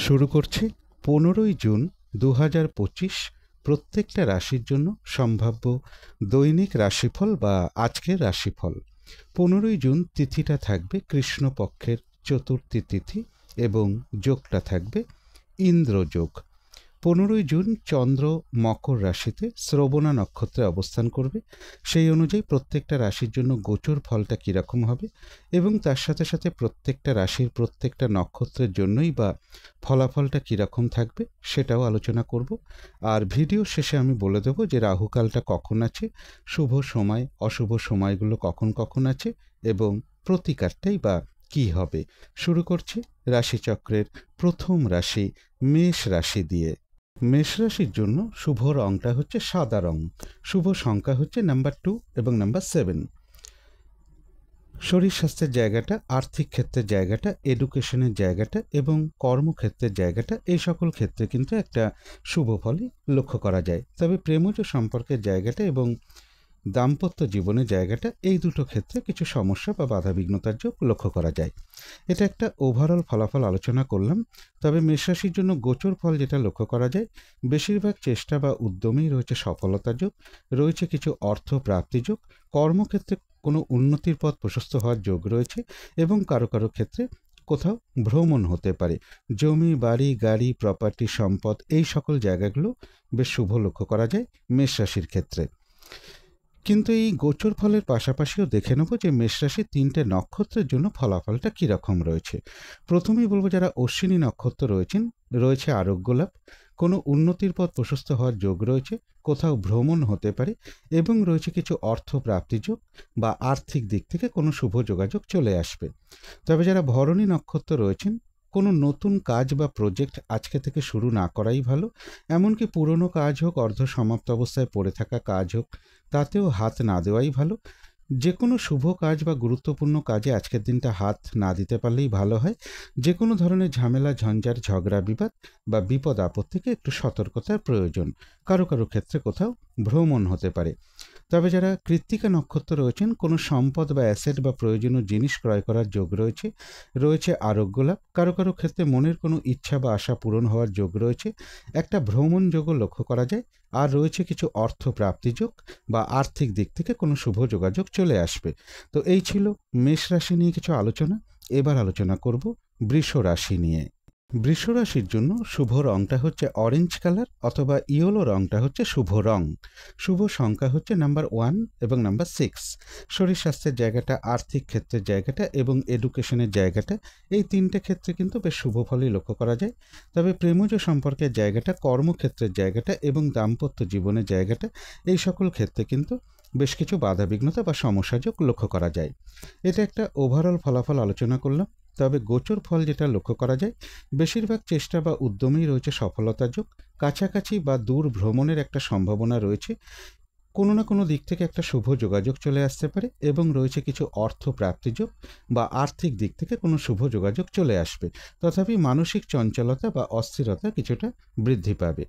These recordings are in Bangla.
শুরু করছি 15ই জুন 2025 প্রত্যেকটা রাশির জন্য সম্ভাব্য দৈনিক রাশিফল বা আজকের রাশিফল। 15ই জুন তিথিটা থাকবে কৃষ্ণপক্ষের চতুর্থী তিথি এবং যোগটা থাকবে ইন্দ্রযোগ। 15ই জুন চন্দ্র মকর রাশিতে শ্রবণা নক্ষত্রে অবস্থান করবে। সেই অনুযায়ী প্রত্যেকটা রাশির জন্য গোচর ফলটা কীরকম হবে এবং তার সাথে সাথে প্রত্যেকটা রাশির প্রত্যেকটা নক্ষত্রের জন্যই বা ফলাফলটা কীরকম থাকবে সেটাও আলোচনা করব। আর ভিডিও শেষে আমি বলে দেবো যে রাহুকালটা কখন আছে, শুভ সময় অশুভ সময়গুলো কখন কখন আছে এবং প্রতিকারটাই বা কী হবে। শুরু করছি রাশিচক্রের প্রথম রাশি মেষ রাশি দিয়ে। মেষ রাশির জন্য শুভ রংটা হচ্ছে সাদা রং, শুভ সংখ্যা হচ্ছে নাম্বার 2 এবং নাম্বার 7। শরীর স্বাস্থ্যের জায়গাটা, আর্থিক ক্ষেত্রের জায়গাটা, এডুকেশনের জায়গাটা এবং কর্মক্ষেত্রের জায়গাটা, এই সকল ক্ষেত্রে কিন্তু একটা শুভ ফলই লক্ষ্য করা যায়। তবে প্রেমজ সম্পর্কের জায়গাটা এবং দাম্পত্য জীবনের জায়গাটা, এই দুটো ক্ষেত্রে কিছু সমস্যা বা বাধাবিঘ্নতার যোগ লক্ষ্য করা যায়। এটা একটা ওভারঅল ফলাফল আলোচনা করলাম। তবে মেষরাশির জন্য গোচর ফল যেটা লক্ষ্য করা যায়, বেশিরভাগ চেষ্টা বা উদ্যমেই রয়েছে সফলতা যোগ, রয়েছে কিছু অর্থ প্রাপ্তি যোগ, কর্মক্ষেত্রে কোনো উন্নতির পথ প্রশস্ত হওয়ার যোগ রয়েছে এবং কারো কারো ক্ষেত্রে কোথাও ভ্রমণ হতে পারে। জমি, বাড়ি, গাড়ি, প্রপার্টি, সম্পদ, এই সকল জায়গাগুলো বেশ শুভ লক্ষ্য করা যায় মেষ রাশির ক্ষেত্রে। কিন্তু এই গোচর ফলের পাশাপাশিও দেখে নেব যে মেষরাশির 3টে নক্ষত্রের জন্য ফলাফলটা কীরকম রয়েছে। প্রথমেই বলবো যারা অশ্বিনী নক্ষত্র রয়েছেন, রয়েছে আরোগ্য লাভ, কোনো উন্নতির পথ প্রশস্ত হওয়ার যোগ রয়েছে, কোথাও ভ্রমণ হতে পারে এবং রয়েছে কিছু অর্থ প্রাপ্তি যোগ বা আর্থিক দিক থেকে কোনো শুভ যোগাযোগ চলে আসবে। তবে যারা ভরণী নক্ষত্র রয়েছেন, কোনো নতুন কাজ বা প্রজেক্ট আজকে থেকে শুরু না করাই ভালো। এমনকি পুরনো কাজ হোক, অর্ধ সমাপ্ত অবস্থায় পড়ে থাকা কাজ হোক, তাতেও হাত না দেওয়াই ভালো। যে কোনো শুভ কাজ বা গুরুত্বপূর্ণ কাজে আজকের দিনটা হাত না দিতে পারলেই ভালো হয়। যে কোনো ধরনের ঝামেলা, ঝঞ্ঝাট, ঝগড়া, বিবাদ বা বিপদ আপদ থেকে একটু সতর্কতার প্রয়োজন। কারো কারো ক্ষেত্রে কোথাও ভ্রমণ হতে পারে। তবে যারা কৃত্তিকা নক্ষত্র রয়েছেন, কোনো সম্পদ বা অ্যাসেট বা প্রয়োজনীয় জিনিস ক্রয় করার যোগ রয়েছে, রয়েছে আরোগ্য লাভ, কারো কারো ক্ষেত্রে মনের কোনো ইচ্ছা বা আশা পূরণ হওয়ার যোগ রয়েছে, একটা ভ্রমণ যোগও লক্ষ্য করা যায়, আর রয়েছে কিছু অর্থ প্রাপ্তি যোগ বা আর্থিক দিক থেকে কোনো শুভ যোগাযোগ চলে আসবে। তো এই ছিল মেষ রাশি নিয়ে কিছু আলোচনা। এবার আলোচনা করব বৃষ রাশি নিয়ে। বৃষ রাশির জন্য শুভ রংটা হচ্ছে অরেঞ্জ কালার অথবা ইয়েলো রংটা হচ্ছে শুভ রং। শুভ সংখ্যা হচ্ছে নাম্বার 1 এবং নাম্বার 6। শরীর স্বাস্থ্যের জায়গাটা, আর্থিক ক্ষেত্রের জায়গাটা এবং এডুকেশনের জায়গাটা, এই 3টে ক্ষেত্রে কিন্তু বেশ শুভ ফলই লক্ষ্য করা যায়। তবে প্রেমজ সম্পর্কের জায়গাটা, কর্মক্ষেত্রের জায়গাটা এবং দাম্পত্য জীবনের জায়গাটা, এই সকল ক্ষেত্রে কিন্তু বেশ কিছু বাধাবিঘ্নতা বা সমস্যাযোগ লক্ষ্য করা যায়। এটা একটা ওভারঅল ফলাফল আলোচনা করলাম। তবে গোচর ফল যেটা লক্ষ্য করা যায়, বেশিরভাগ চেষ্টা বা উদ্যমেই রয়েছে সফলতা যোগ, কাছাকাছি বা দূর ভ্রমণের একটা সম্ভাবনা রয়েছে, কোনো না কোনো দিক থেকে একটা শুভ যোগাযোগ চলে আসতে পারে এবং রয়েছে কিছু অর্থ প্রাপ্তি যোগ বা আর্থিক দিক থেকে কোনো শুভ যোগাযোগ চলে আসবে। তথাপি মানসিক চঞ্চলতা বা অস্থিরতা কিছুটা বৃদ্ধি পাবে।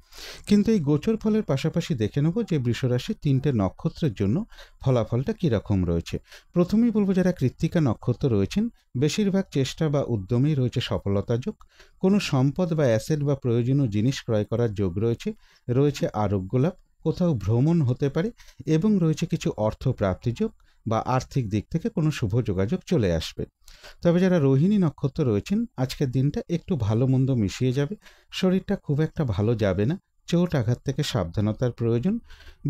কিন্তু এই গোচর ফলের পাশাপাশি দেখে নেব যে বৃষরাশির 3টে নক্ষত্রের জন্য ফলাফলটা কীরকম রয়েছে। প্রথমেই বলবো যারা কৃত্তিকা নক্ষত্র রয়েছেন, বেশিরভাগ চেষ্টা বা উদ্যমেই রয়েছে সফলতা যোগ, কোনো সম্পদ বা অ্যাসেট বা প্রয়োজনীয় জিনিস ক্রয় করার যোগ রয়েছে, রয়েছে আরোগ্য লাভ, কোথাও ভ্রমণ হতে পারে এবং রয়েছে কিছু অর্থ প্রাপ্তি যোগ বা আর্থিক দিক থেকে কোনো শুভ যোগাযোগ চলে আসবে। তবে যারা রোহিণী নক্ষত্র রয়েছেন, আজকের দিনটা একটু ভালো মন্দ মিশিয়ে যাবে, শরীরটা খুব একটা ভালো যাবে না, চোট আঘাত থেকে সাবধানতার প্রয়োজন।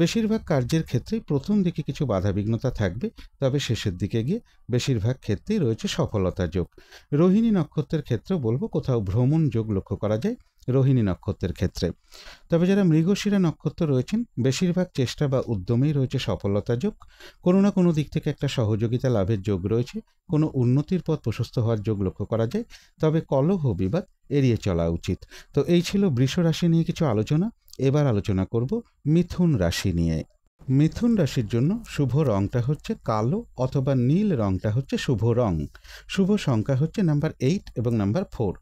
বেশিরভাগ কার্যের ক্ষেত্রেই প্রথম দিকে কিছু বাধাবিঘ্নতা থাকবে, তবে শেষের দিকে গিয়ে বেশিরভাগ ক্ষেত্রেই রয়েছে সফলতা যোগ। রোহিণী নক্ষত্রের ক্ষেত্রেও বলবো কোথাও ভ্রমণ যোগ লক্ষ্য করা যায় রোহিণী নক্ষত্রের ক্ষেত্রে। তবে যারা মৃগশিরা নক্ষত্র রয়েছেন, বেশিরভাগ চেষ্টা বা উদ্যমেই রয়েছে সফলতা যোগ, কোনো না কোনো দিক থেকে একটা সহযোগিতা লাভের যোগ রয়েছে, কোনো উন্নতির পথ প্রশস্ত হওয়ার যোগ লক্ষ্য করা যায়। তবে কলহ বিবাদ এড়িয়ে চলা উচিত। তো এই ছিল বৃষ রাশি নিয়ে কিছু আলোচনা। এবার আলোচনা করব মিথুন রাশি নিয়ে। মিথুন রাশির জন্য শুভ রংটা হচ্ছে কালো অথবা নীল রংটা হচ্ছে শুভ রং। শুভ সংখ্যা হচ্ছে নাম্বার 8 এবং নাম্বার 4।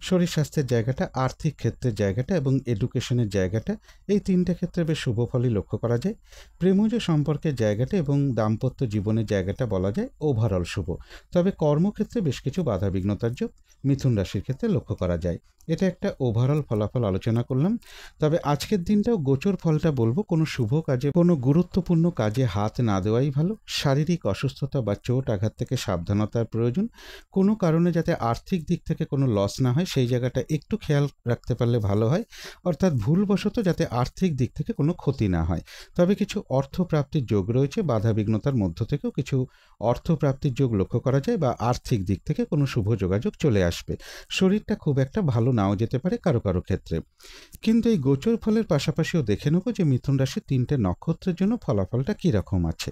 শরীর স্বাস্থ্যের জায়গাটা, আর্থিক ক্ষেত্রের জায়গাটা এবং এডুকেশনের জায়গাটা, এই তিনটে ক্ষেত্রে বেশ শুভ ফলই লক্ষ্য করা যায়। প্রেমজ সম্পর্কের জায়গাটা এবং দাম্পত্য জীবনের জায়গাটা বলা যায় ওভারঅল শুভ। তবে কর্মক্ষেত্রে বেশ কিছু বাধা বিঘ্নতার যোগ মিথুন রাশির ক্ষেত্রে লক্ষ্য করা যায়। এটা একটা ওভারঅল ফলাফল আলোচনা করলাম। তবে আজকের দিনটাও গোচর ফলটা বলবো, কোনো শুভ কাজে, কোনো গুরুত্বপূর্ণ কাজে হাত না দেওয়াই ভালো। শারীরিক অসুস্থতা বা চোট আঘাত থেকে সাবধানতার প্রয়োজন। কোনো কারণে যাতে আর্থিক দিক থেকে কোনো লস না হয় সেই জায়গাটা একটু খেয়াল রাখতে পারলে ভালো হয়, অর্থাৎ ভুলবশত যাতে আর্থিক দিক থেকে কোনো ক্ষতি না হয়। তবে কিছু অর্থপ্রাপ্তির যোগ রয়েছে, বাধা বিঘ্নতার মধ্য থেকেও কিছু অর্থপ্রাপ্তির যোগ লক্ষ্য করা যায় বা আর্থিক দিক থেকে কোনো শুভ যোগাযোগ চলে আসবে। শরীরটা খুব একটা ভালো নাও যেতে পারে কারো কারো ক্ষেত্রে। কিন্তু এই গোচর ফলের পাশাপাশিও দেখে নেব যে মিথুন রাশির 3টে নক্ষত্রের জন্য ফলাফলটা কীরকম আছে।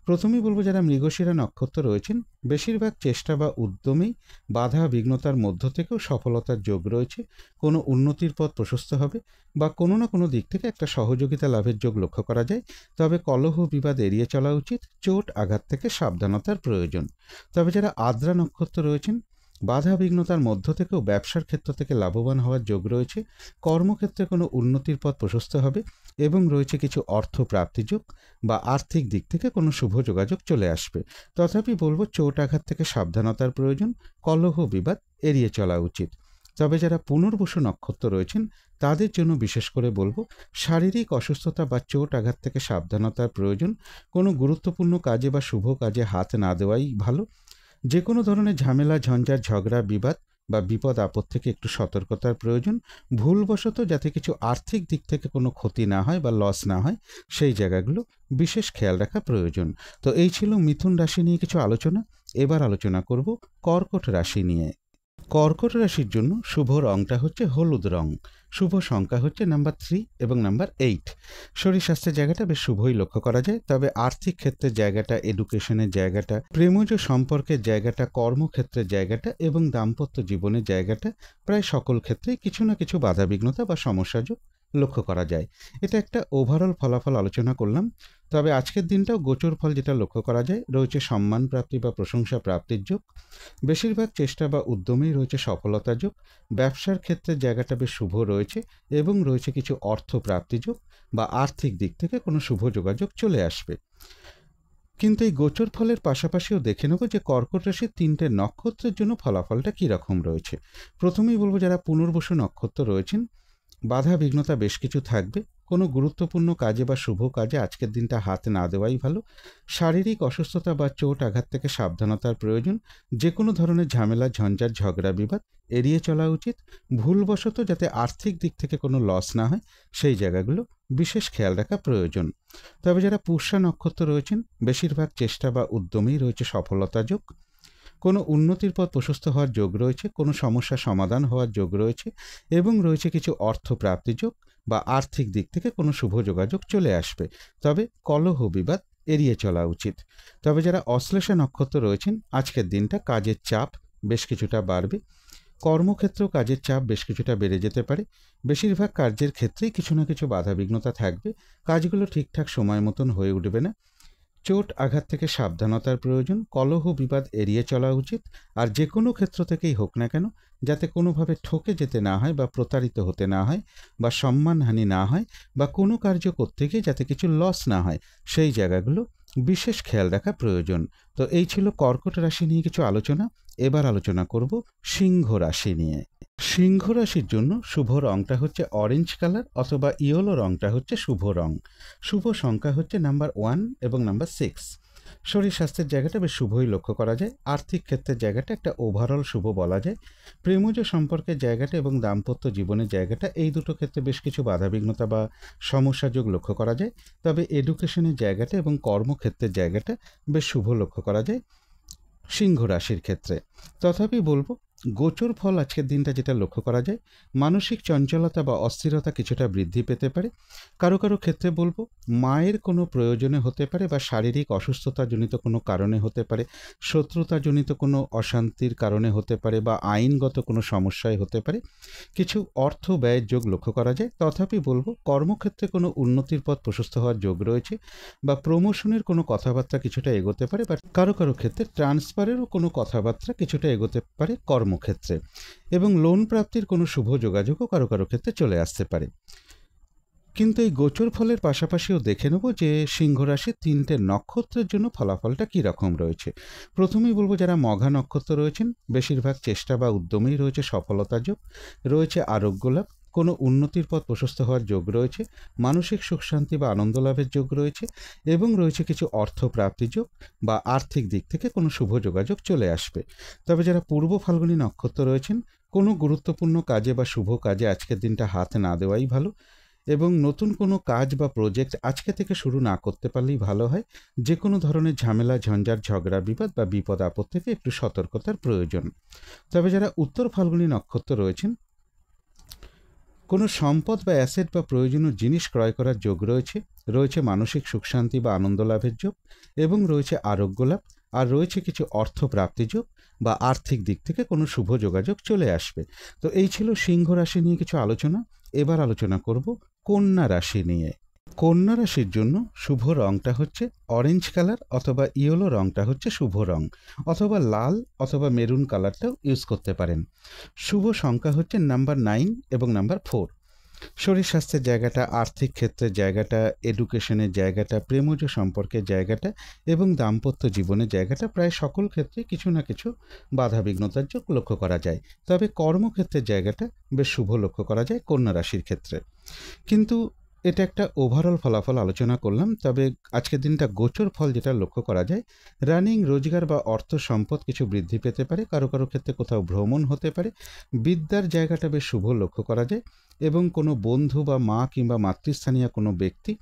প্রথমেই বলবো, যারা মৃগশিরা নক্ষত্র রয়েছেন, বেশিরভাগ চেষ্টা বা উদ্যমেই বাধা বিঘ্নতার মধ্য থেকেও সফলতার যোগ রয়েছে। কোনো উন্নতির পথ প্রশস্ত হবে বা কোনো না কোনো দিক থেকে একটা সহযোগিতা লাভের যোগ লক্ষ্য করা যায়। তবে কলহ বিবাদ এড়িয়ে চলা উচিত, চোট আঘাত থেকে সাবধানতার প্রয়োজন। তবে যারা আদ্রা নক্ষত্র রয়েছেন, বাধা বিঘ্নতার মধ্য থেকেও ব্যবসার ক্ষেত্র থেকে লাভবান হওয়ার যোগ রয়েছে। কর্মক্ষেত্রে কোনো উন্নতির পথ প্রশস্ত হবে এবং রয়েছে কিছু অর্থ প্রাপ্তি যোগ বা আর্থিক দিক থেকে কোনো শুভ যোগাযোগ চলে আসবে। তথাপি বলবো, চোট আঘাত থেকে সাবধানতার প্রয়োজন, কলহ বিবাদ এড়িয়ে চলা উচিত। তবে যারা পুনর্বসু নক্ষত্র রয়েছেন তাদের জন্য বিশেষ করে বলবো, শারীরিক অসুস্থতা বা চোট আঘাত থেকে সাবধানতার প্রয়োজন। কোনো গুরুত্বপূর্ণ কাজে বা শুভ কাজে হাত না দেওয়াই ভালো। যে কোনো ধরনের ঝামেলা, ঝঞ্ঝাট, ঝগড়া, বিবাদ বা বিপদ আপদ থেকে একটু সতর্কতার প্রয়োজন। ভুলবশত যাতে কিছু আর্থিক দিক থেকে কোনো ক্ষতি না হয় বা লস না হয় সেই জায়গাগুলো বিশেষ খেয়াল রাখা প্রয়োজন। তো এই ছিল মিথুন রাশি নিয়ে কিছু আলোচনা। এবার আলোচনা করব কর্কট রাশি নিয়ে। কর্কট রাশির জন্য শুভ রংটা হচ্ছে হলুদ রং। শুভ সংখ্যা হচ্ছে নাম্বার 3 এবং নাম্বার 8। শরীর স্বাস্থ্যের জায়গাটা বেশ শুভই লক্ষ্য করা যায়। তবে আর্থিক ক্ষেত্রের জায়গাটা, এডুকেশনের জায়গাটা, প্রেমজ সম্পর্কের জায়গাটা, কর্মক্ষেত্রের জায়গাটা এবং দাম্পত্য জীবনের জায়গাটা প্রায় সকল ক্ষেত্রেই কিছু না কিছু বাধা বিঘ্নতা বা সমস্যাযোগ লক্ষ্য করা যায়। এটা একটা ওভারঅল ফলাফল আলোচনা করলাম। তবে আজকের দিনটাও গোচর ফল যেটা লক্ষ্য করা যায়, রয়েছে সম্মান প্রাপ্তি বা প্রশংসা প্রাপ্তির যোগ। বেশিরভাগ চেষ্টা বা উদ্যমেই রয়েছে সফলতা যোগ। ব্যবসার ক্ষেত্রে জায়গাটা বেশ শুভ রয়েছে এবং রয়েছে কিছু অর্থ প্রাপ্তি যোগ বা আর্থিক দিক থেকে কোনো শুভ যোগাযোগ চলে আসবে। কিন্তু এই গোচর ফলের পাশাপাশিও দেখে নেব যে কর্কট রাশির 3টে নক্ষত্রের জন্য ফলাফলটা কীরকম রয়েছে। প্রথমেই বলবো, যারা পুনর্বসু নক্ষত্র রয়েছেন, বাধা বিঘ্নতা বেশ কিছু থাকবে। কোনো গুরুত্বপূর্ণ কাজে বা শুভ কাজে আজকের দিনটা হাত না দেওয়াই ভালো। শারীরিক অসুস্থতা বা চোট আঘাত থেকে সাবধানতার প্রয়োজন। যে কোনো ধরনের ঝামেলা, ঝঞ্ঝাট, ঝগড়া, বিবাদ এড়িয়ে চলা উচিত। ভুলবশত যাতে আর্থিক দিক থেকে কোনো লস না হয় সেই জায়গাগুলো বিশেষ খেয়াল রাখা প্রয়োজন। তবে যারা পুষ্যা নক্ষত্র রয়েছেন, বেশিরভাগ চেষ্টা বা উদ্যমেই রয়েছে সফলতা যোগ। কোনো উন্নতির পথ প্রশস্ত হওয়ার যোগ রয়েছে, কোনো সমস্যা সমাধান হওয়ার যোগ রয়েছে এবং রয়েছে কিছু অর্থ প্রাপ্তি যোগ বা আর্থিক দিক থেকে কোনো শুভ যোগাযোগ চলে আসবে। তবে কলহ বিবাদ এড়িয়ে চলা উচিত। তবে যারা অশ্লেষা নক্ষত্র রয়েছেন, আজকের দিনটা কাজের চাপ বেশ কিছুটা বাড়বে। কর্মক্ষেত্রেও কাজের চাপ বেশ কিছুটা বেড়ে যেতে পারে। বেশিরভাগ কার্যের ক্ষেত্রেই কিছু না কিছু বাধা বিঘ্নতা থাকবে। কাজগুলো ঠিকঠাক সময় মতন হয়ে উঠবে না। চোট আঘাত থেকে সাবধানতার প্রয়োজন। কলহ বিবাদ এড়িয়ে চলা উচিত। আর যে কোনো ক্ষেত্র থেকেই হোক না কেন, যাতে কোনোভাবে ঠকে যেতে না হয় বা প্রতারিত হতে না হয় বা সম্মানহানি না হয় বা কোনো কার্য করতে গিয়ে যাতে কিছু লস না হয় সেই জায়গাগুলো বিশেষ খেয়াল রাখা প্রয়োজন। তো এই ছিল কর্কট রাশি নিয়ে কিছু আলোচনা। এবার আলোচনা করব সিংহ রাশি নিয়ে। সিংহ রাশির জন্য শুভ রংটা হচ্ছে অরেঞ্জ কালার অথবা ইয়েলো রংটা হচ্ছে শুভ রং। শুভ সংখ্যা হচ্ছে নাম্বার 1 এবং নাম্বার 6। শরীর স্বাস্থ্যের জায়গাটা বেশ শুভই লক্ষ্য করা যায়। আর্থিক ক্ষেত্রের জায়গাটা একটা ওভারঅল শুভ বলা যায়। প্রেমজ সম্পর্কের জায়গাটা এবং দাম্পত্য জীবনের জায়গাটা, এই দুটো ক্ষেত্রে বেশ কিছু বাধাবিঘ্নতা বা সমস্যা যোগ লক্ষ্য করা যায়। তবে এডুকেশনের জায়গাটা এবং কর্মক্ষেত্রের জায়গাটা বেশ শুভ লক্ষ্য করা যায় সিংহ রাশির ক্ষেত্রে। তথাপি বলবো, গোচর ফল আজকের দিনটা যেটা লক্ষ্য করা যায়, মানসিক চঞ্চলতা বা অস্থিরতা কিছুটা বৃদ্ধি পেতে পারে। কারো কারো ক্ষেত্রে বলবো, মায়ের কোনো প্রয়োজনে হতে পারে বা শারীরিক অসুস্থতাজনিত কোনো কারণে হতে পারে, শত্রুতাজনিত কোনো অশান্তির কারণে হতে পারে বা আইনগত কোনো সমস্যায় হতে পারে। কিছু অর্থ ব্যয়ের যোগ লক্ষ্য করা যায়। তথাপি বলবো, কর্মক্ষেত্রে কোনো উন্নতির পথ প্রশস্ত হওয়ার যোগ রয়েছে বা প্রমোশনের কোনো কথাবার্তা কিছুটা এগোতে পারে বা কারো কারো ক্ষেত্রে ট্রান্সফারেরও কোনো কথাবার্তা কিছুটা এগোতে পারে কর্মক্ষেত্রে। কর্মক্ষেত্রে, এবং লোন প্রাপ্তির কোনো শুভ যোগাযোগও কারো কারো ক্ষেত্রে চলে আসতে পারে। কিন্তু এই গোচর ফলের পাশাপাশিও দেখে নেব যে সিংহ রাশির 3টে নক্ষত্রের জন্য ফলাফলটা কী রকম রয়েছে। প্রথমেই বলবো, যারা মঘা নক্ষত্র রয়েছেন বেশিরভাগ চেষ্টা বা উদ্যমেই রয়েছে সফলতা যোগ, রয়েছে আরোগ্য লাভ, কোনো উন্নতির পথ প্রশস্ত হওয়ার যোগ রয়েছে, মানসিক সুখ শান্তি বা আনন্দ লাভের যোগ রয়েছে, এবং রয়েছে কিছু অর্থ প্রাপ্তি যোগ বা আর্থিক দিক থেকে কোনো শুভ যোগাযোগ চলে আসবে। তবে যারা পূর্ব ফাল্গুনী নক্ষত্র রয়েছেন, কোনো গুরুত্বপূর্ণ কাজে বা শুভ কাজে আজকের দিনটা হাত না দেওয়াই ভালো, এবং নতুন কোনো কাজ বা প্রজেক্ট আজকে থেকে শুরু না করতে পারলেই ভালো হয়। যে কোনো ধরনের ঝামেলা, ঝঞ্ঝাট, ঝগড়া, বিবাদ বা বিপদ আপদ থেকে একটু সতর্কতার প্রয়োজন। তবে যারা উত্তর ফাল্গুনী নক্ষত্র রয়েছেন, কোনো সম্পদ বা অ্যাসেট বা প্রয়োজনীয় জিনিস ক্রয় করার যোগ রয়েছে, রয়েছে মানসিক সুখ শান্তি বা আনন্দ লাভের যোগ, এবং রয়েছে আরোগ্য লাভ, আর রয়েছে কিছু অর্থ প্রাপ্তি যোগ বা আর্থিক দিক থেকে কোনো শুভ যোগাযোগ চলে আসবে। তো এই ছিল সিংহ রাশি নিয়ে কিছু আলোচনা। এবার আলোচনা করব কন্যা রাশি নিয়ে। কন্যা রাশির জন্য শুভ রংটা হচ্ছে অরেঞ্জ কালার, অথবা ইয়েলো রংটা হচ্ছে শুভ রং, অথবা লাল অথবা মেরুন কালারটাও ইউজ করতে পারেন। শুভ সংখ্যা হচ্ছে নাম্বার 9 এবং নাম্বার 4। শরীর স্বাস্থ্যের জায়গাটা, আর্থিক ক্ষেত্রের জায়গাটা, এডুকেশনের জায়গাটা, প্রেমজ সম্পর্কের জায়গাটা এবং দাম্পত্য জীবনের জায়গাটা, প্রায় সকল ক্ষেত্রে কিছু না কিছু বাধা বিঘ্নতার যোগ লক্ষ্য করা যায়। তবে কর্মক্ষেত্রের জায়গাটা বেশ শুভ লক্ষ্য করা যায় কন্যা রাশির ক্ষেত্রে। কিন্তু এটা একটা ওভারঅল ফলাফল আলোচনা করলাম। তবে আজকের দিনটা গোচর ফল যেটা লক্ষ্য করা যায়, রানিং রোজগার বা অর্থ সম্পদ কিছু বৃদ্ধি পেতে পারে, কারো কারো ক্ষেত্রে কোথাও ভ্রমণ হতে পারে, বিদ্যার জায়গাটা বেশ শুভ লক্ষ্য করা যায়, এবং কোনো বন্ধু বা মা কিংবা মাতৃস্থানীয় কোনো ব্যক্তি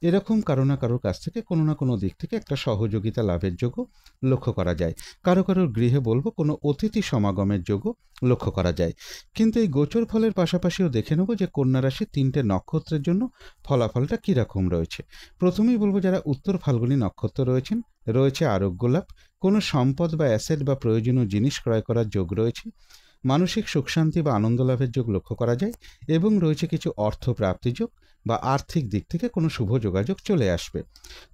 এরকম কারো না কারোর কাছ থেকে কোনো না কোনো দিক থেকে একটা সহযোগিতা লাভের যোগও লক্ষ্য করা যায়। কারো কারোর গৃহে বলবো কোনো অতিথি সমাগমের যোগও লক্ষ্য করা যায়। কিন্তু এই গোচর ফলের পাশাপাশিও দেখে নেব যে কন্যা রাশির 3টে নক্ষত্রের জন্য ফলাফলটা কীরকম রয়েছে। প্রথমেই বলবো, যারা উত্তর ফাল্গুনী নক্ষত্র রয়েছেন, রয়েছে আরোগ্য লাভ, কোনো সম্পদ বা অ্যাসেট বা প্রয়োজনীয় জিনিস ক্রয় করার যোগ রয়েছে, মানসিক সুখ শান্তি বা আনন্দ লাভের যোগ লক্ষ্য করা যায়, এবং রয়েছে কিছু অর্থ প্রাপ্তি যোগ বা আর্থিক দিক থেকে কোনো শুভ যোগাযোগ চলে আসবে।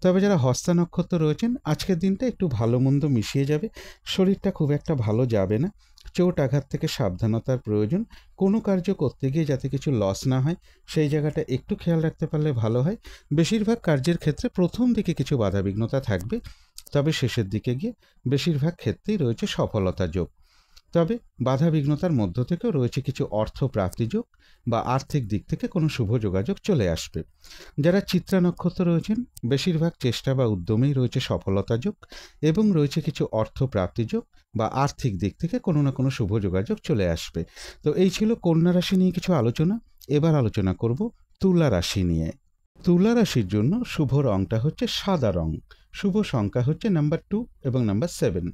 তবে যারা হস্তা নক্ষত্র রয়েছেন, আজকের দিনটা একটু ভালো মন্দ মিশিয়ে যাবে, শরীরটা খুব একটা ভালো যাবে না, চোট আঘাত থেকে সাবধানতার প্রয়োজন, কোনো কার্য করতে গিয়ে যাতে কিছু লস না হয় সেই জায়গাটা একটু খেয়াল রাখতে পারলে ভালো হয়। বেশিরভাগ কার্যের ক্ষেত্রে প্রথম দিকে কিছু বাধাবিঘ্নতা থাকবে, তবে শেষের দিকে গিয়ে বেশিরভাগ ক্ষেত্রেই রয়েছে সফলতা যোগ। তবে বাধা বিঘ্নতার মধ্য থেকেও রয়েছে কিছু অর্থ প্রাপ্তি যোগ বা আর্থিক দিক থেকে কোনো শুভ যোগাযোগ চলে আসবে। যারা চিত্রা নক্ষত্র রয়েছেন, বেশিরভাগ চেষ্টা বা উদ্যমেই রয়েছে সফলতা যোগ, এবং রয়েছে কিছু অর্থ প্রাপ্তি যোগ বা আর্থিক দিক থেকে কোনো না কোনো শুভ যোগাযোগ চলে আসবে। তো এই ছিল কন্যা রাশি নিয়ে কিছু আলোচনা। এবার আলোচনা করব তুলা রাশি নিয়ে। তুলা রাশির জন্য শুভ রংটা হচ্ছে সাদা রং, শুভ সংখ্যা হচ্ছে নাম্বার 2 এবং নাম্বার 7।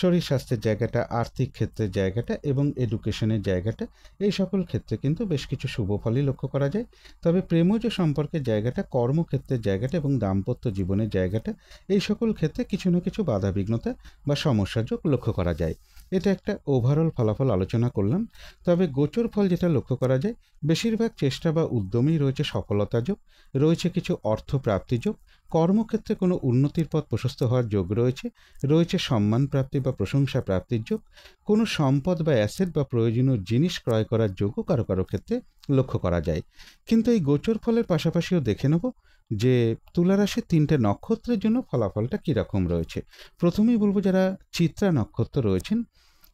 শরীর স্বাস্থ্যের জায়গাটা, আর্থিক ক্ষেত্রের জায়গাটা এবং এডুকেশনের জায়গাটা, এই সকল ক্ষেত্রে কিন্তু বেশ কিছু শুভ ফলই লক্ষ্য করা যায়। তবে প্রেমজ সম্পর্কের জায়গাটা, কর্মক্ষেত্রের জায়গাটা এবং দাম্পত্য জীবনের জায়গাটা, এই সকল ক্ষেত্রে কিছু না কিছু বাধা বিঘ্নতা বা সমস্যা যোগ লক্ষ্য করা যায়। এটা একটা ওভারঅল ফলাফল আলোচনা করলাম। তবে গোচর ফল যেটা লক্ষ্য করা যায়, বেশিরভাগ চেষ্টা বা উদ্যমেই রয়েছে সফলতা যোগ, রয়েছে কিছু অর্থ প্রাপ্তি যোগ, কর্মক্ষেত্রে কোনো উন্নতির পথ প্রশস্ত হওয়ার যোগ রয়েছে, রয়েছে সম্মান প্রাপ্তি বা প্রশংসা প্রাপ্তির যোগ, কোনো সম্পদ বা অ্যাসেট বা প্রয়োজনীয় জিনিস ক্রয় করার যোগও কারো কারো ক্ষেত্রে লক্ষ্য করা যায়। কিন্তু এই গোচর ফলের পাশাপাশিও দেখে নেব যে তুলা রাশির 3টে নক্ষত্রের জন্য ফলাফলটা কীরকম রয়েছে। প্রথমেই বলবো, যারা চিত্রা নক্ষত্র রয়েছেন,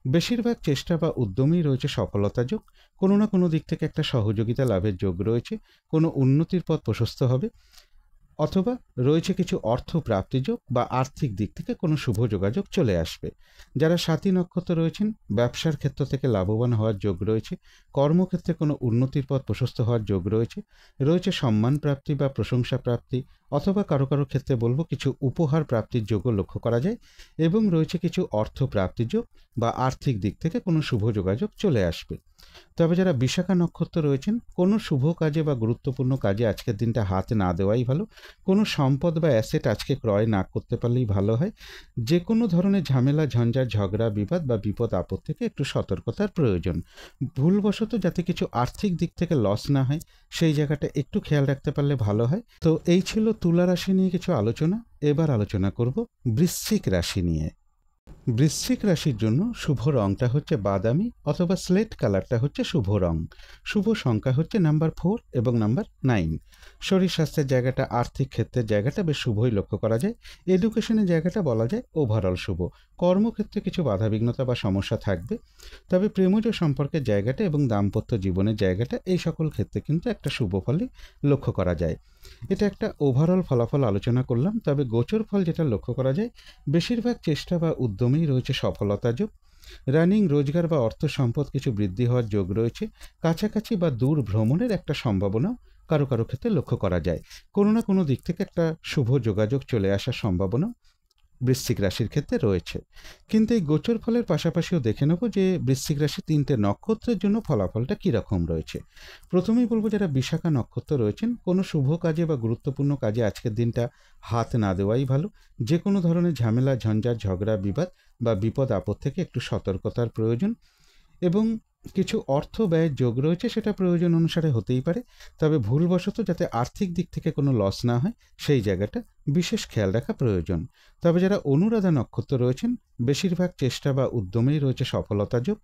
বেশিরভাগ চেষ্টা বা উদ্যমেই রয়েছে সফলতা যোগ, কোনো না কোনো দিক থেকে একটা সহযোগিতা লাভের যোগ রয়েছে, কোনো উন্নতির পথ প্রশস্ত হবে, অথবা রয়েছে কিছু অর্থ প্রাপ্তিযোগ বা আর্থিক দিক থেকে কোনো শুভ যোগাযোগ চলে আসবে। যারা সাথী নক্ষত্র রয়েছেন, ব্যবসার ক্ষেত্র থেকে লাভবান হওয়ার যোগ রয়েছে, কর্মক্ষেত্রে কোনো উন্নতির পথ প্রশস্ত হওয়ার যোগ রয়েছে, রয়েছে সম্মান প্রাপ্তি বা প্রশংসা প্রাপ্তি, অথবা কারো কারো ক্ষেত্রে বলবো কিছু উপহার প্রাপ্তির যোগও লক্ষ্য করা যায়, এবং রয়েছে কিছু অর্থ প্রাপ্তিযোগ বা আর্থিক দিক থেকে কোনো শুভ যোগাযোগ চলে আসবে। তবে যারা বিশাখা নক্ষত্র রয়েছেন, কোনো শুভ কাজে বা গুরুত্বপূর্ণ কাজে আজকের দিনটা হাত না দেওয়াই ভালো, কোনো সম্পদ বা অ্যাসেট আজকে ক্রয় না করতে পারলেই ভালো হয়। যে কোনো ধরনের ঝামেলা, ঝঞ্ঝাট, ঝগড়া, বিবাদ বা বিপদ আপদ থেকে একটু সতর্কতার প্রয়োজন। ভুলবশত যাতে কিছু আর্থিক দিক থেকে লস না হয় সেই জায়গাটা একটু খেয়াল রাখতে পারলে ভালো হয়। তো এই ছিল তুলা রাশি নিয়ে কিছু আলোচনা। এবার আলোচনা করব বৃশ্চিক রাশি নিয়ে। বৃশ্চিক রাশির জন্য শুভ রংটা হচ্ছে বাদামি অথবা স্লেট কালারটা হচ্ছে শুভ রং। শুভ সংখ্যা হচ্ছে নাম্বার 4 এবং নাম্বার 9। শরীর স্বাস্থ্যের জায়গাটা, আর্থিক ক্ষেত্রের জায়গাটা বেশ শুভই লক্ষ্য করা যায়। এডুকেশনের জায়গাটা বলা যায় ওভারঅল শুভ। কর্মক্ষেত্রে কিছু বাধাবিঘ্নতা বা সমস্যা থাকবে, তবে প্রেমজ সম্পর্কের জায়গাটা এবং দাম্পত্য জীবনের জায়গাটা এই সকল ক্ষেত্রে কিন্তু একটা শুভ ফলই লক্ষ্য করা যায়। এটা একটা ওভারঅল ফলাফল আলোচনা করলাম, তবে গোচর ফল যেটা লক্ষ্য করা যায়, বেশিরভাগ চেষ্টা বা উদ্যমেই রয়েছে সফলতা যোগ। রানিং রোজগার বা অর্থ সম্পদ কিছু বৃদ্ধি হওয়ার যোগ রয়েছে। কাছাকাছি বা দূর ভ্রমণের একটা সম্ভাবনাও কারো কারো ক্ষেত্রে লক্ষ্য করা যায়। কোনো না কোনো দিক থেকে একটা শুভ যোগাযোগ চলে আসার সম্ভাবনা বৃশ্চিক রাশির ক্ষেত্রে রয়েছে। কিন্তু এই গোচর ফলের পাশাপাশিও দেখে নেব যে বৃশ্চিক রাশি 3টে নক্ষত্রের জন্য ফলাফলটা কীরকম রয়েছে। প্রথমেই বলবো, যারা বিশাখা নক্ষত্র রয়েছেন, কোনো শুভ কাজে বা গুরুত্বপূর্ণ কাজে আজকের দিনটা হাত না দেওয়াই ভালো। যে কোনো ধরনের ঝামেলা, ঝঞ্ঝাট, ঝগড়া, বিবাদ বা বিপদ আপদ থেকে একটু সতর্কতার প্রয়োজন। এবং কিছু অর্থ ব্যয়ের যোগ রয়েছে, সেটা প্রয়োজন অনুসারে হতেই পারে, তবে ভুলবশত যাতে আর্থিক দিক থেকে কোনো লস না হয় সেই জায়গাটা বিশেষ খেয়াল রাখা প্রয়োজন। তবে যারা অনুরাধা নক্ষত্র রয়েছেন, বেশিরভাগ চেষ্টা বা উদ্যমেই রয়েছে সফলতা যোগ।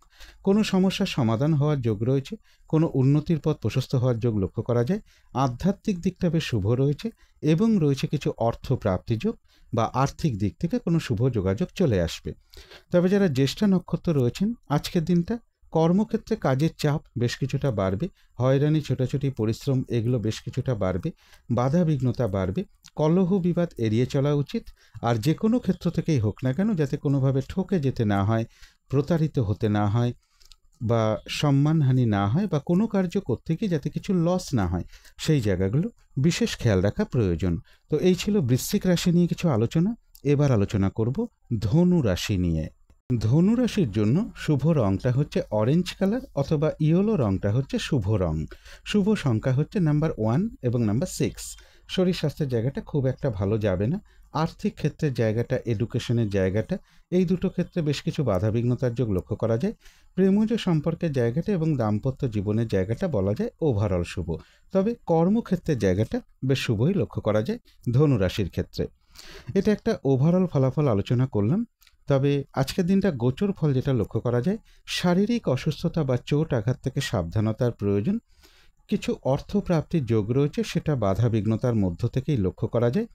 কোনো সমস্যার সমাধান হওয়ার যোগ রয়েছে, কোনো উন্নতির পথ প্রশস্ত হওয়ার যোগ লক্ষ্য করা যায়। আধ্যাত্মিক দিকটা বেশ শুভ রয়েছে এবং রয়েছে কিছু অর্থ প্রাপ্তি যোগ বা আর্থিক দিক থেকে কোনো শুভ যোগাযোগ চলে আসবে। তবে যারা জ্যেষ্ঠা নক্ষত্র রয়েছেন, আজকের দিনটা কর্মক্ষেত্রে কাজের চাপ বেশ কিছুটা বাড়বে। হয়রানি, ছোটাছুটি, পরিশ্রম এগুলো বেশ কিছুটা বাড়বে। বাধা বিঘ্নতা বাড়বে। কলহ বিবাদ এড়িয়ে চলা উচিত। আর যে কোনো ক্ষেত্র থেকেই হোক না কেন, যাতে কোনোভাবে ঠকে যেতে না হয়, প্রতারিত হতে না হয় বা সম্মানহানি না হয়, বা কোনো কার্য করতে গিয়ে যাতে কিছু লস না হয়, সেই জায়গাগুলো বিশেষ খেয়াল রাখা প্রয়োজন। তো এই ছিল বৃশ্চিক রাশি নিয়ে কিছু আলোচনা। এবার আলোচনা করব ধনু রাশি নিয়ে। ধনু রাশির জন্য শুভ রংটা হচ্ছে অরেঞ্জ কালার অথবা ইয়েলো রংটা হচ্ছে শুভ রং। শুভ সংখ্যা হচ্ছে নাম্বার 1 এবং নাম্বার 6। শরীর স্বাস্থ্যের জায়গাটা খুব একটা ভালো যাবে না। আর্থিক ক্ষেত্রের জায়গাটা, এডুকেশনের জায়গাটা, এই দুটো ক্ষেত্রে বেশ কিছু বাধাবিঘ্নতার যোগ লক্ষ্য করা যায়। প্রেমজ সম্পর্কের জায়গাটা এবং দাম্পত্য জীবনের জায়গাটা বলা যায় ওভারঅল শুভ। তবে কর্মক্ষেত্রের জায়গাটা বেশ শুভই লক্ষ্য করা যায় ধনু রাশির ক্ষেত্রে। এটা একটা ওভারঅল ফলাফল আলোচনা করলাম। তবে আজকের দিনটা গোচর ফল যেটা লক্ষ্য করা যায়, শারীরিক অসুস্থতা বা চোট আঘাত থেকে সাবধানতার প্রয়োজন। কিছু অর্থ প্রাপ্তির যোগ রয়েছে, সেটা বাধা বিঘ্নতার মধ্য থেকেই লক্ষ্য করা যায়।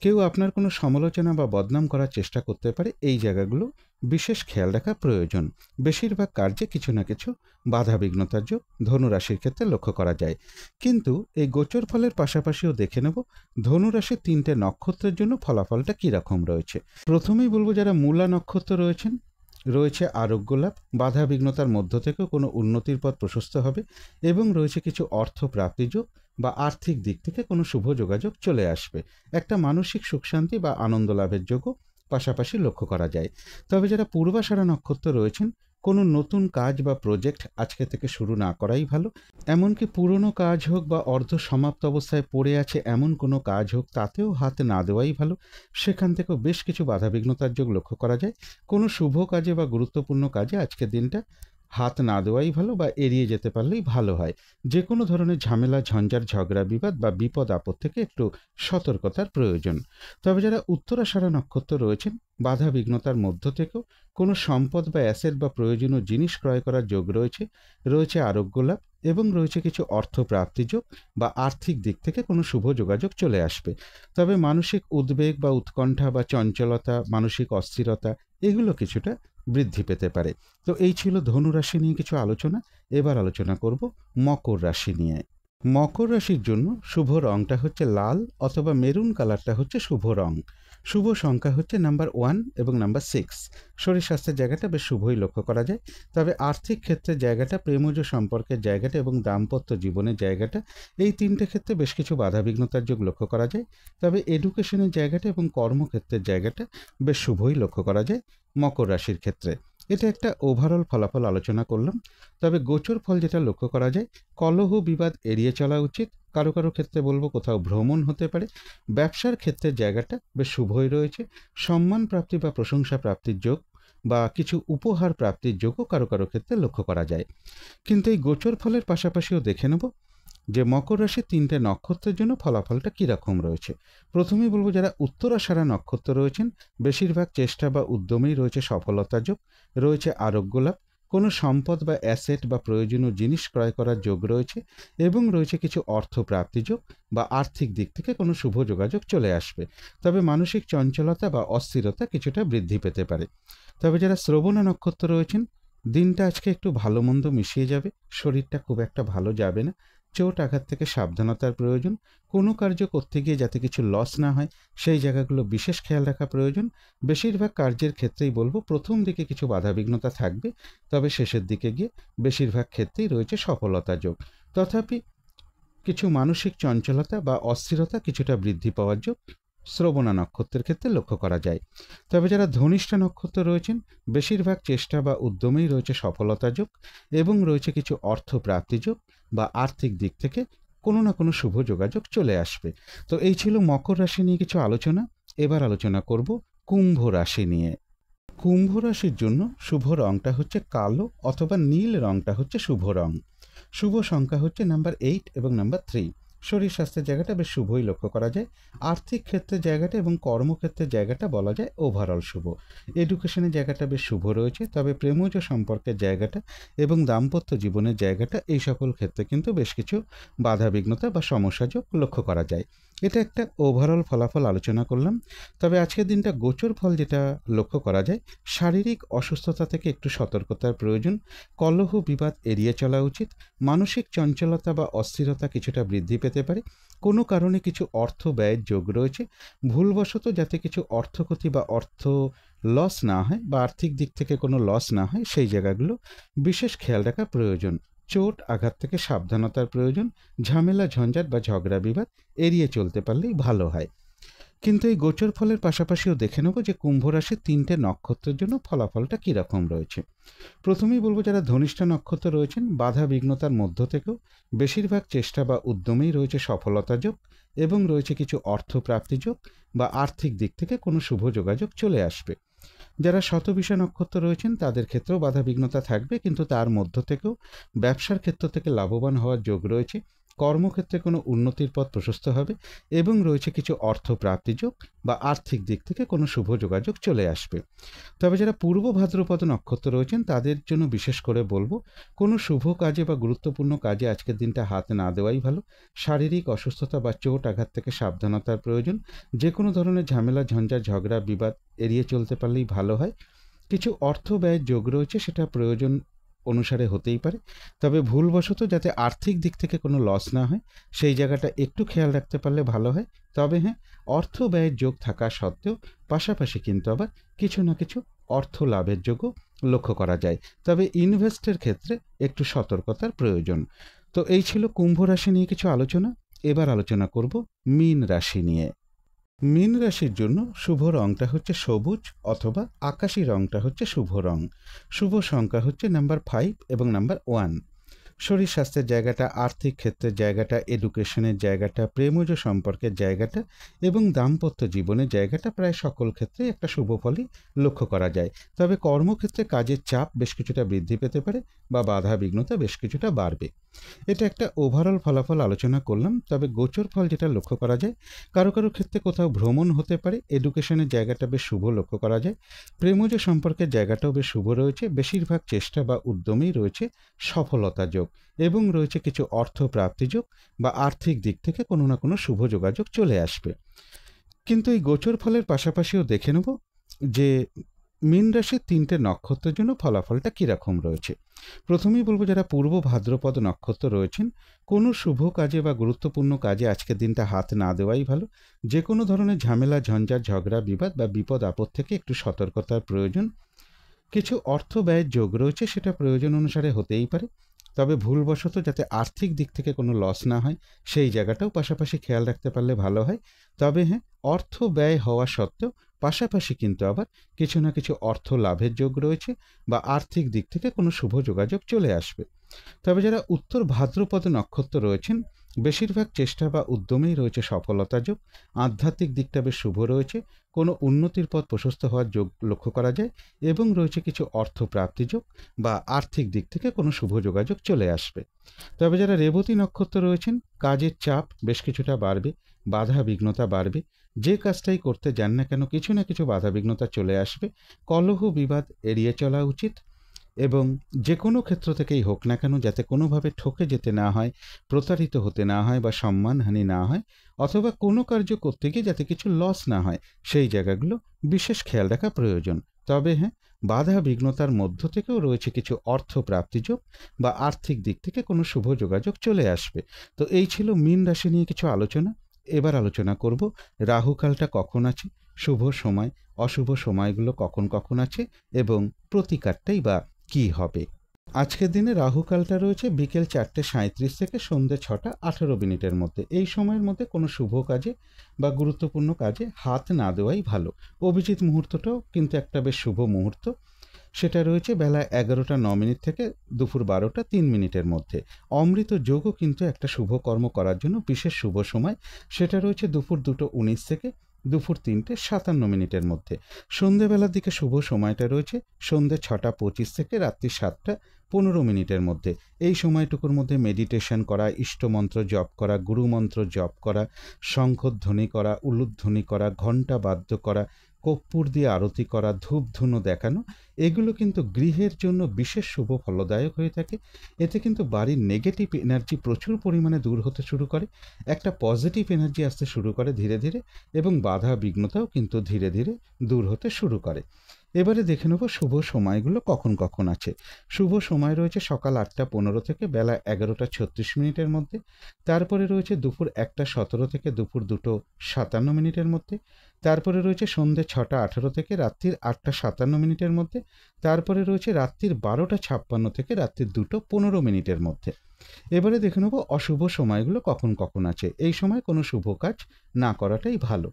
কেউ আপনার কোনো সমালোচনা বা বদনাম করার চেষ্টা করতে পারে, এই জায়গাগুলো বিশেষ খেয়াল রাখা প্রয়োজন। বেশিরভাগ কার্যে কিছু না কিছু বাধা বিঘ্নতার যোগ ধনুরাশির ক্ষেত্রে লক্ষ্য করা যায়। কিন্তু এই গোচর ফলের পাশাপাশিও দেখে নেব ধনুরাশির 3টে নক্ষত্রের জন্য ফলাফলটা কীরকম রয়েছে। প্রথমেই বলবো, যারা মূলা নক্ষত্র রয়েছেন, রয়েছে আরোগ্য লাভ। বাধা বিঘ্নতার মধ্য থেকেও কোনো উন্নতির পথ প্রশস্ত হবে এবং রয়েছে কিছু অর্থ প্রাপ্তিযোগ বা আর্থিক দিক থেকে কোনো শুভ যোগাযোগ চলে আসবে। একটা মানসিক সুখ শান্তি বা আনন্দ লাভের যোগও পাশাপাশি লক্ষ্য করা যায়। তবে যারা পূর্বাষাঢ়া নক্ষত্র রয়েছেন, কোনো নতুন কাজ বা প্রজেক্ট আজকে থেকে শুরু না করাই ভালো। এমনকি পুরনো কাজ হোক বা অর্ধ সমাপ্ত অবস্থায় পড়ে আছে এমন কোনো কাজ হোক, তাতেও হাত না দেওয়াই ভালো। সেখান থেকেও বেশ কিছু বাধাবিঘ্নতার যোগ লক্ষ্য করা যায়। কোনো শুভ কাজে বা গুরুত্বপূর্ণ কাজে আজকের দিনটা হাত না দেওয়াই ভালো বা এড়িয়ে যেতে পারলেই ভালো হয়। যে কোনো ধরনের ঝামেলা, ঝঞ্ঝাট, ঝগড়া, বিবাদ বা বিপদ আপদ থেকে একটু সতর্কতার প্রয়োজন। তবে যারা উত্তরাষাঢ়া নক্ষত্র রয়েছেন, বাধা বিঘ্নতার মধ্য থেকেও কোনো সম্পদ বা অ্যাসেট বা প্রয়োজনীয় জিনিস ক্রয় করার যোগ রয়েছে। রয়েছে আরোগ্য লাভ এবং রয়েছে কিছু অর্থ প্রাপ্তি যোগ বা আর্থিক দিক থেকে কোনো শুভ যোগাযোগ চলে আসবে। তবে মানসিক উদ্বেগ বা উৎকণ্ঠা বা চঞ্চলতা, মানসিক অস্থিরতা এগুলো কিছুটা বৃদ্ধি পেতে পারে। তো এই ছিল ধনু রাশি নিয়ে কিছু আলোচনা। এবার আলোচনা করব মকর রাশি নিয়ে। মকর রাশির জন্য শুভ রংটা হচ্ছে লাল অথবা মেরুন কালারটা হচ্ছে শুভ রং। শুভ সংখ্যা হচ্ছে নাম্বার 1 এবং নাম্বার 6। শরীর স্বাস্থ্যের জায়গাটা বেশ শুভই লক্ষ্য করা যায়। তবে আর্থিক ক্ষেত্রের জায়গাটা, প্রেমজ সম্পর্কের জায়গাটা এবং দাম্পত্য জীবনের জায়গাটা, এই 3টে ক্ষেত্রে বেশ কিছু বাধাবিঘ্নতার যোগ লক্ষ্য করা যায়। তবে এডুকেশনের জায়গাটা এবং কর্মক্ষেত্রের জায়গাটা বেশ শুভই লক্ষ্য করা যায় মকর রাশির ক্ষেত্রে। এটা একটা ওভারঅল ফলাফল আলোচনা করলাম। তবে গোচর ফল যেটা লক্ষ্য করা যায়, কলহ বিবাদ এড়িয়ে চলা উচিত। কারো কারো ক্ষেত্রে বলবো কোথাও ভ্রমণ হতে পারে। ব্যবসার ক্ষেত্রের জায়গাটা বেশ শুভই রয়েছে। সম্মান প্রাপ্তি বা প্রশংসা প্রাপ্তির যোগ বা কিছু উপহার প্রাপ্তির যোগও কারো কারো ক্ষেত্রে লক্ষ্য করা যায়। কিন্তু এই গোচর ফলের পাশাপাশিও দেখে নেব যে মকর রাশির 3টে নক্ষত্রের জন্য ফলাফলটা কীরকম রয়েছে। প্রথমেই বলবো, যারা উত্তরাষাঢ়া নক্ষত্র রয়েছেন বেশিরভাগ চেষ্টা বা উদ্যমেই রয়েছে সফলতা যোগ, রয়েছে আরোগ্য লাভ, কোনো সম্পদ বা অ্যাসেট বা প্রয়োজনীয় জিনিস ক্রয় করার যোগ রয়েছে এবং রয়েছে কিছু অর্থ প্রাপ্তি যোগ বা আর্থিক দিক থেকে কোনো শুভ যোগাযোগ চলে আসবে। তবে মানসিক চঞ্চলতা বা অস্থিরতা কিছুটা বৃদ্ধি পেতে পারে। তবে যারা শ্রবণা নক্ষত্র রয়েছেন, দিনটা আজকে একটু ভালো মন্দ মিশিয়ে যাবে, শরীরটা খুব একটা ভালো যাবে না, চোট আঘাত থেকে সাবধানতার প্রয়োজন, কোনো কার্য করতে গিয়ে যাতে কিছু লস না হয় সেই জায়গাগুলো বিশেষ খেয়াল রাখা প্রয়োজন। বেশিরভাগ কার্যের ক্ষেত্রেই বলবো প্রথম দিকে কিছু বাধাবিঘ্নতা থাকবে, তবে শেষের দিকে গিয়ে বেশিরভাগ ক্ষেত্রেই রয়েছে সফলতা যোগ। তথাপি কিছু মানসিক চঞ্চলতা বা অস্থিরতা কিছুটা বৃদ্ধি পাওয়ার যোগ শ্রবণা নক্ষত্রের ক্ষেত্রে লক্ষ্য করা যায়। তবে যারা ধনিষ্ঠা নক্ষত্র রয়েছেন বেশিরভাগ চেষ্টা বা উদ্যমেই রয়েছে সফলতা যোগ এবং রয়েছে কিছু অর্থ প্রাপ্তি যোগ বা আর্থিক দিক থেকে কোনো না কোনো শুভ যোগাযোগ চলে আসবে। তো এই ছিল মকর রাশি নিয়ে কিছু আলোচনা। এবার আলোচনা করব কুম্ভ রাশি নিয়ে। কুম্ভ রাশির জন্য শুভ রংটা হচ্ছে কালো অথবা নীল রংটা হচ্ছে শুভ রং। শুভ সংখ্যা হচ্ছে নাম্বার 8 এবং নাম্বার 3। শরীর স্বাস্থ্যের জায়গাটা বেশ শুভই লক্ষ্য করা যায়। আর্থিক ক্ষেত্রের জায়গাটা এবং কর্মক্ষেত্রের জায়গাটা বলা যায় ওভারঅল শুভ। এডুকেশনের জায়গাটা বেশ শুভ রয়েছে, তবে প্রেমজ সম্পর্কের জায়গাটা এবং দাম্পত্য জীবনের জায়গাটা এই সকল ক্ষেত্রে কিন্তু বেশ কিছু বাধাবিঘ্নতা বা সমস্যাযোগ লক্ষ্য করা যায়। এটা একটা ওভারঅল ফলাফল আলোচনা করলাম। তবে আজকের দিনটা গোচর ফল যেটা লক্ষ্য করা যায়, শারীরিক অসুস্থতা থেকে একটু সতর্কতার প্রয়োজন, কলহ বিবাদ এড়িয়ে চলা উচিত, মানসিক চঞ্চলতা বা অস্থিরতা কিছুটা বৃদ্ধি পেতে পারে, কোনো কারণে কিছু অর্থ ব্যয়ের যোগ রয়েছে, ভুলবশত যাতে কিছু অর্থক্ষতি বা অর্থ লস না হয় বা আর্থিক দিক থেকে কোনো লস না হয় সেই জায়গাগুলো বিশেষ খেয়াল রাখা প্রয়োজন। চোট আঘাত থেকে সাবধানতার প্রয়োজন, ঝামেলা ঝঞ্ঝাট বা ঝগড়া বিবাদ এড়িয়ে চলতে পারলেই ভালো হয়। কিন্তু এই গোচর ফলের পাশাপাশিও দেখে নেব যে কুম্ভ রাশির 3টে নক্ষত্রের জন্য ফলাফলটা কীরকম রয়েছে। প্রথমেই বলবো, যারা ধনিষ্ঠা নক্ষত্র রয়েছেন বাধা বিঘ্নতার মধ্য থেকেও বেশিরভাগ চেষ্টা বা উদ্যমেই রয়েছে সফলতা যোগ এবং রয়েছে কিছু অর্থ প্রাপ্তি যোগ বা আর্থিক দিক থেকে কোনো শুভ যোগাযোগ চলে আসবে। যারা শতবিষা নক্ষত্র রয়েছেন তাদের ক্ষেত্রেও বাধাবিঘ্নতা থাকবে, কিন্তু তার মধ্য থেকেও ব্যবসার ক্ষেত্র থেকে লাভবান হওয়ার যোগ রয়েছে, কর্মক্ষেত্রে কোনো উন্নতির পথ প্রশস্ত হবে এবং রয়েছে কিছু অর্থ প্রাপ্তি যোগ বা আর্থিক দিক থেকে কোনো শুভ যোগাযোগ চলে আসবে। তবে যারা পূর্ব ভাদ্রপদ নক্ষত্র রয়েছেন তাদের জন্য বিশেষ করে বলবো, কোনো শুভ কাজে বা গুরুত্বপূর্ণ কাজে আজকের দিনটা হাত না দেওয়াই ভালো। শারীরিক অসুস্থতা বা চোট আঘাত থেকে সাবধানতার প্রয়োজন, যে কোনো ধরনের ঝামেলা ঝঞ্ঝাট ঝগড়া বিবাদ এড়িয়ে চলতে পারলেই ভালো হয়। কিছু অর্থ ব্যয়ের যোগ রয়েছে, সেটা প্রয়োজন অনুসারে হতেই পারে, তবে ভুলবশত যাতে আর্থিক দিক থেকে কোনো লস না হয় সেই জায়গাটা একটু খেয়াল রাখতে পারলে ভালো হয়। তবে হ্যাঁ, অর্থ ব্যয়ের যোগ থাকা সত্ত্বেও পাশাপাশি কিন্তু আবার কিছু না কিছু অর্থ লাভের যোগও লক্ষ্য করা যায়, তবে ইনভেস্টের ক্ষেত্রে একটু সতর্কতার প্রয়োজন। তো এই ছিল কুম্ভ রাশি নিয়ে কিছু আলোচনা। এবার আলোচনা করব মীন রাশি নিয়ে। মীন রাশির জন্য শুভ রংটা হচ্ছে সবুজ অথবা আকাশি রংটা হচ্ছে শুভ রং। শুভ সংখ্যা হচ্ছে নাম্বার 5 এবং নাম্বার 1। শরীর স্বাস্থ্যের জায়গাটা, আর্থিক ক্ষেত্রের জায়গাটা, এডুকেশনের জায়গাটা, প্রেমজ সম্পর্কের জায়গাটা এবং দাম্পত্য জীবনের জায়গাটা প্রায় সকল ক্ষেত্রে একটা শুভ ফলই লক্ষ্য করা যায়। তবে কর্মক্ষেত্রে কাজের চাপ বেশ কিছুটা বৃদ্ধি পেতে পারে বা বাধা বিঘ্নতা বেশ কিছুটা বাড়বে। এটা একটা ওভারঅল ফলাফল আলোচনা করলাম। তবে গোচর ফল যেটা লক্ষ্য করা যায়, কারো কারো ক্ষেত্রে কোথাও ভ্রমণ হতে পারে, এডুকেশনের জায়গাটা বেশ শুভ লক্ষ্য করা যায়, প্রেমজ সম্পর্কের জায়গাটাও বেশ শুভ রয়েছে, বেশিরভাগ চেষ্টা বা উদ্যমেই রয়েছে সফলতা যোগ এবং রয়েছে কিছু অর্থ প্রাপ্তি যোগ বা আর্থিক দিক থেকে কোনো না কোনো শুভ যোগাযোগ চলে আসবে। কিন্তু এই গোচর ফলের পাশাপাশিও দেখে নেব যে মীন রাশির 3টে নক্ষত্রের জন্য ফলাফলটা কীরকম রয়েছে। প্রথমেই বলবো, যারা পূর্ব ভাদ্রপদ নক্ষত্র রয়েছেন কোনো শুভ কাজে বা গুরুত্বপূর্ণ কাজে আজকের দিনটা হাত না দেওয়াই ভালো। যে কোনো ধরনের ঝামেলা ঝঞ্ঝাট ঝগড়া বিবাদ বা বিপদ আপদ থেকে একটু সতর্কতার প্রয়োজন। কিছু অর্থ ব্যয়ের যোগ রয়েছে, সেটা প্রয়োজন অনুসারে হতেই পারে, তবে ভুলবশত যাতে আর্থিক দিক থেকে কোনো লস না হয় সেই জায়গাটাও পাশাপাশি খেয়াল রাখতে পারলে ভালো হয়। তবে হ্যাঁ, অর্থ ব্যয় হওয়া সত্ত্বেও পাশাপাশি কিন্তু আবার কিছু না কিছু অর্থ লাভের যোগ রয়েছে বা আর্থিক দিক থেকে কোনো শুভ যোগাযোগ চলে আসবে। তবে যারা উত্তর ভাদ্রপদ নক্ষত্র রয়েছেন বেশিরভাগ চেষ্টা বা উদ্যমেই রয়েছে সফলতা যোগ। আধ্যাত্মিক দিকটা বেশ শুভ রয়েছে। কোনো উন্নতির পথ প্রশস্ত হওয়ার যোগ লক্ষ্য করা যায় এবং রয়েছে কিছু অর্থ প্রাপ্তি যোগ বা আর্থিক দিক থেকে কোনো শুভ যোগাযোগ চলে আসবে। তবে যারা রেবতী নক্ষত্র রয়েছেন, কাজের চাপ বেশ কিছুটা বাড়বে, বাধা বিঘ্নতা বাড়বে। যে কাজটাই করতে যান না কেন কিছু না কিছু বাধা বিঘ্নতা চলে আসবে। কলহ বিবাদ এড়িয়ে চলা উচিত এবং যে কোনো ক্ষেত্র থেকেই হোক না কেন যাতে কোনোভাবে ঠকে যেতে না হয়, প্রতারিত হতে না হয় বা সম্মানহানি না হয়, অথবা কোনো কার্য করতে গিয়ে যাতে কিছু লস না হয়, সেই জায়গাগুলো বিশেষ খেয়াল রাখা প্রয়োজন। তবে হ্যাঁ, বাধা বিঘ্নতার মধ্য থেকেও রয়েছে কিছু অর্থ প্রাপ্তিযোগ বা আর্থিক দিক থেকে কোনো শুভ যোগাযোগ চলে আসবে। তো এই ছিল মীন রাশি নিয়ে কিছু আলোচনা। এবার আলোচনা করব রাহুকালটা কখন আছে, শুভ সময় অশুভ সময়গুলো কখন কখন আছে এবং প্রতিকারটাই বা কি হবে। আজকের দিনে রাহুকালটা রয়েছে বিকেল 4:37 থেকে সন্ধ্যে 6:18 মধ্যে। এই সময়ের মধ্যে কোনো শুভ কাজে বা গুরুত্বপূর্ণ কাজে হাত না দেওয়াই ভালো। অভিজিৎ মুহূর্তটাও কিন্তু একটা বেশ শুভ মুহূর্ত। সেটা রয়েছে বেলা 11:09 থেকে দুপুর 12:03 মধ্যে। অমৃত যোগও কিন্তু একটা শুভ কর্ম করার জন্য বিশেষ শুভ সময়। সেটা রয়েছে দুপুর 2:19 থেকে দুপুর 3:57 মধ্যে। সন্ধেবেলার দিকে শুভ সময়টা রয়েছে সন্ধে 6:25 থেকে রাত্রি 7:15 মধ্যে। এই সময়টুকুর মধ্যে মেডিটেশন করা, ইষ্টমন্ত্র জপ করা, গুরুমন্ত্র জপ করা, শঙ্খধ্বনি করা, উলুধ্বনি করা, ঘণ্টা বাদ্য করা, কর্পূর দিয়ে আরতি করা, ধূপ ধুনো দেখানো, এগুলো কিন্তু গৃহের জন্য বিশেষ শুভ ফলদায়ক হয়ে থাকে। এতে কিন্তু বাড়ির নেগেটিভ এনার্জি প্রচুর পরিমাণে দূর হতে শুরু করে, একটা পজিটিভ এনার্জি আসতে শুরু করে ধীরে ধীরে, এবং বাধা বিঘ্নতাও কিন্তু ধীরে ধীরে দূর হতে শুরু করে। এবারে দেখে নেব শুভ সময়গুলো কখন কখন আছে। শুভ সময় রয়েছে সকাল 8:15 থেকে বেলা 11:36 মধ্যে। তারপরে রয়েছে দুপুর 1:17 থেকে দুপুর 2:57 মধ্যে। তারপরে রয়েছে সন্ধ্যে 6:18 থেকে রাত্রির 8:57 মধ্যে। তারপরে রয়েছে রাত্রির 12:56 থেকে রাত্রির 2:15 মধ্যে। এবারে দেখে নেব অশুভ সময়গুলো কখন কখন আছে। এই সময় কোনো শুভ কাজ না করাটাই ভালো।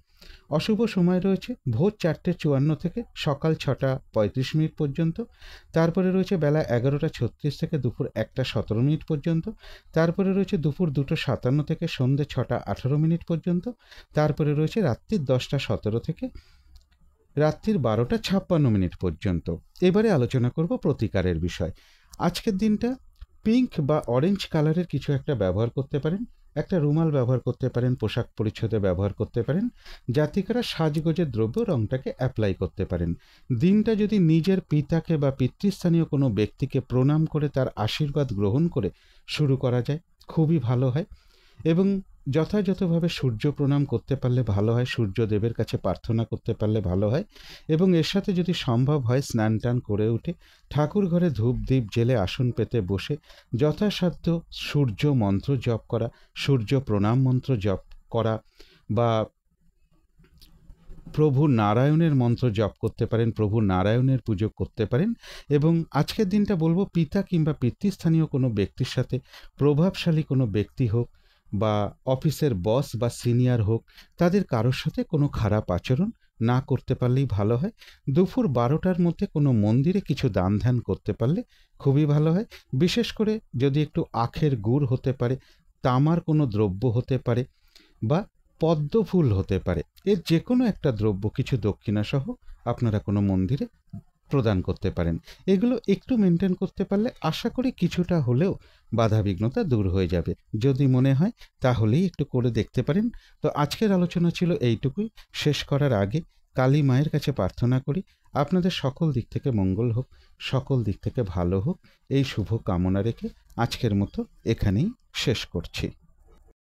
অশুভ সময় রয়েছে ভোর 4:54 থেকে সকাল 6:35 পর্যন্ত। তারপরে রয়েছে বেলা 11:36 থেকে দুপুর 1:17 পর্যন্ত। তারপরে রয়েছে দুপুর 2:57 থেকে সন্ধ্যে 6:18 পর্যন্ত। তারপরে রয়েছে রাত্রির 10:17 থেকে রাত্রির 12:56 পর্যন্ত। এবারে আলোচনা করব প্রতিকারের বিষয়। আজকের দিনটা পিঙ্ক বা অরেঞ্জ কালারের কিছু একটা ব্যবহার করতে পারেন, একটা রুমাল ব্যবহার করতে পারেন, পোশাক পরিচ্ছদে ব্যবহার করতে পারেন। জাতিকারা সাজগোজের দ্রব্য রংটাকে অ্যাপ্লাই করতে পারেন। দিনটা যদি নিজের পিতাকে বা পিতৃস্থানীয় কোনো ব্যক্তিকে প্রণাম করে তার আশীর্বাদ গ্রহণ করে শুরু করা যায়, খুবই ভালো হয়। এবং যথাযথভাবে সূর্য প্রণাম করতে পারলে ভালো হয়, সূর্যদেবের কাছে প্রার্থনা করতে পারলে ভালো হয়। এবং এর সাথে যদি সম্ভব হয় স্নান টান করে উঠে ঠাকুর ঘরে ধূপ দ্বীপ জেলে আসন পেতে বসে যথাসাধ্য সূর্য মন্ত্র জপ করা, সূর্য প্রণাম মন্ত্র জপ করা, বা প্রভু নারায়ণের মন্ত্র জপ করতে পারেন, প্রভু নারায়ণের পুজো করতে পারেন। এবং আজকের দিনটা বলবো পিতা কিংবা পিতৃস্থানীয় কোনো ব্যক্তির সাথে, প্রভাবশালী কোনো ব্যক্তি হোক বা অফিসের বস বা সিনিয়র হোক, তাদের কারোর সাথে কোনো খারাপ আচরণ না করতে পারলেই ভালো হয়। দুপুর 12টার মধ্যে কোনো মন্দিরে কিছু দান ধ্যান করতে পারলে খুবই ভালো হয়। বিশেষ করে যদি একটু আখের গুড় হতে পারে, তামার কোনো দ্রব্য হতে পারে, বা পদ্ম ফুল হতে পারে, এর যে কোনো একটা দ্রব্য কিছু দক্ষিণাসহ আপনারা কোনো মন্দিরে প্রদান করতে পারেন। এগুলো একটু মেনটেন করতে পারলে আশা করি কিছুটা হলেও বাধাবিঘ্নতা দূর হয়ে যাবে। যদি মনে হয় তাহলেই একটু করে দেখতে পারেন। তো আজকের আলোচনা ছিল এইটুকুই। শেষ করার আগে কালী মায়ের কাছে প্রার্থনা করি আপনাদের সকল দিক থেকে মঙ্গল হোক, সকল দিক থেকে ভালো হোক, এই শুভ কামনা রেখে আজকের মতো এখানেই শেষ করছি।